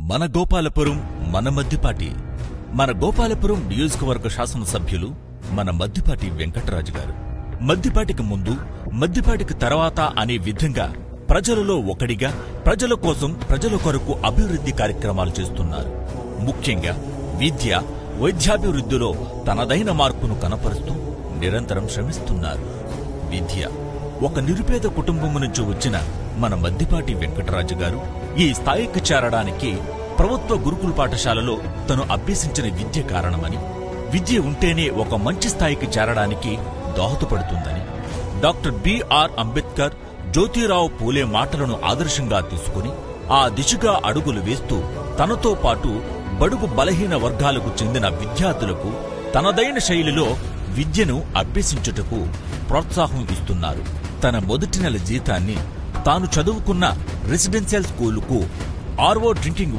మన గోపాలపురం మన మద్దిపాటి. మన గోపాలపురం నియోజకవర్గ శాసనసభ్యులు మన మద్దిపాటి వెంకటరాజు గారు. మద్దిపాటికి ముందు, మద్దిపాటికి తర్వాత అనే విధంగా ప్రజలలో ఒకడిగా ప్రజల కోసం, ప్రజల కొరకు అభివృద్ధి కార్యక్రమాలు చేస్తున్నారు. ముఖ్యంగా విద్య, వైద్యాభివృద్ధిలో తనదైన మార్పును కనపరుస్తూ నిరంతరం శ్రమిస్తున్నారు. విద్య ఒక నిరుపేద కుటుంబం నుంచి వచ్చిన మన మద్దిపాటి వెంకటరాజు గారు ఈ స్థాయికి చేరడానికి ప్రభుత్వ గురుకుల పాఠశాలలో తను అభ్యసించిన విద్య కారణమని, విద్య ఉంటేనే ఒక మంచి స్థాయికి చేరడానికి దోహదపడుతుందని, డాక్టర్ బిఆర్ అంబేద్కర్, జ్యోతిరావు పూలే మాటలను ఆదర్శంగా తీసుకుని ఆ దిశగా అడుగులు వేస్తూ తనతో పాటు బడుగు బలహీన వర్గాలకు చెందిన విద్యార్థులకు తనదైన శైలిలో విద్యను అభ్యసించుటకు ప్రోత్సాహం ఇస్తున్నారు. తన మొదటి నెల జీతాన్ని తాను చదువుకున్న రెసిడెన్షియల్ స్కూలుకు RO డ్రింకింగ్